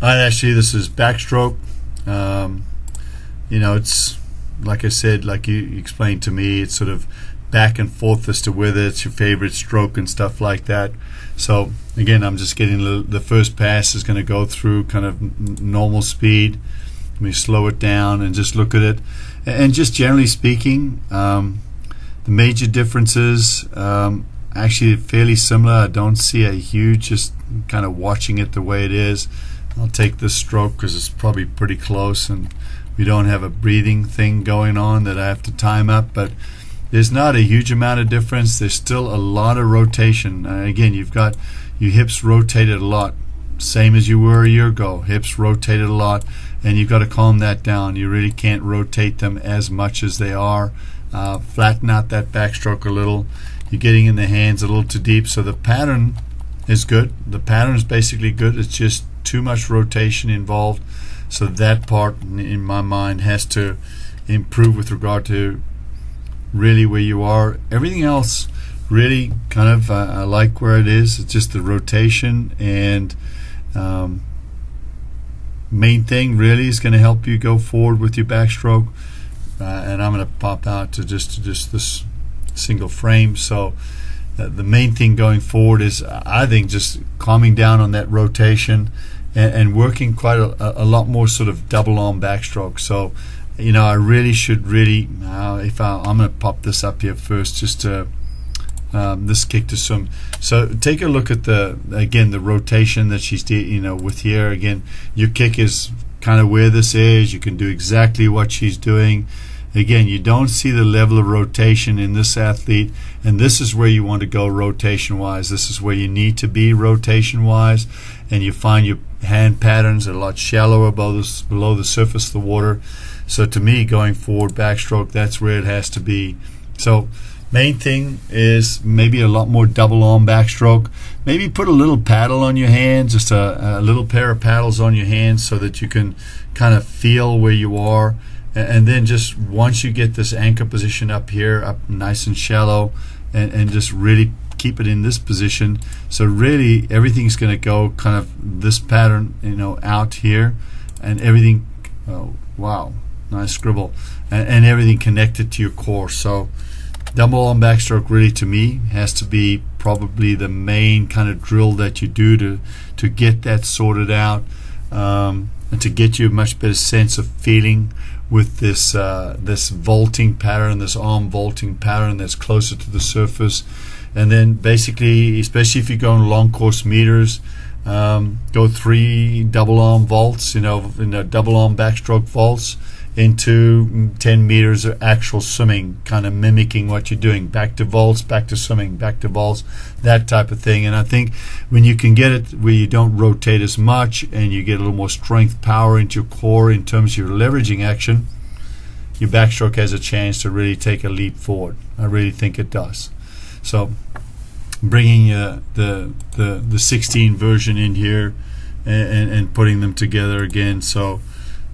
Alright, actually, this is backstroke. It's like I said, like you explained to me, it's sort of back and forth as to whether it's your favorite stroke and stuff like that. So again, I'm just getting the first pass is going to go through kind of normal speed. Let me slow it down and just look at it. And just generally speaking, the major differences actually fairly similar. I don't see a huge, just kind of watching it the way it is. I'll take this stroke because it's probably pretty close and we don't have a breathing thing going on that I have to time up, but there's not a huge amount of difference. There's still a lot of rotation. Again, you've got your hips rotated a lot, same as you were a year ago. Hips rotated a lot, and you've got to calm that down. You really can't rotate them as much as they are. Flatten out that backstroke a little. You're getting in the hands a little too deep, so the pattern is good. The pattern is basically good. It's just too much rotation involved. So that part, in my mind, has to improve with regard to really where you are. Everything else really kind of I like where it is. It's just the rotation, and main thing really is going to help you go forward with your backstroke. And I'm going to pop out to just this single frame. So the main thing going forward is, I think, just calming down on that rotation and working quite a lot more sort of double arm backstroke. So I really should I'm going to pop this up here first, just to this kick to swim. So take a look at the rotation that she's with here. Again, your kick is kind of where this is. You can do exactly what she's doing. Again, you don't see the level of rotation in this athlete, and this is where you want to go rotation wise. This is where you need to be rotation wise, and you find your hand patterns are a lot shallower below the surface of the water. So to me, going forward backstroke, that's where it has to be. So main thing is maybe a lot more double arm backstroke. Maybe put a little paddle on your hands, just a little pair of paddles on your hands, so that you can kind of feel where you are. And then just once you get this anchor position up here, up nice and shallow, and just really keep it in this position. So really everything's going to go kind of this pattern, out here, and everything. Oh, wow, nice scribble, and everything connected to your core. So double arm backstroke really, to me, has to be probably the main kind of drill that you do to get that sorted out, and to get you a much better sense of feeling with this this vaulting pattern, this arm vaulting pattern that's closer to the surface. And then basically, especially if you're going long course meters, go 3 double arm vaults, in a double arm backstroke vaults into 10 meters of actual swimming, kind of mimicking what you're doing. Back to vaults, back to swimming, back to vaults, that type of thing. And I think when you can get it where you don't rotate as much, and you get a little more strength, power into your core in terms of your leveraging action, your backstroke has a chance to really take a leap forward. I really think it does. So bringing the 16 version in here, and putting them together again. So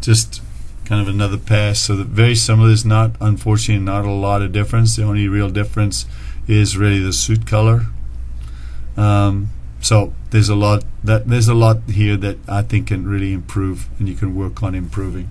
just kind of another pass. So that very similar. There's not, unfortunately, not a lot of difference. The only real difference is really the suit color. So there's a lot here that I think can really improve, and you can work on improving.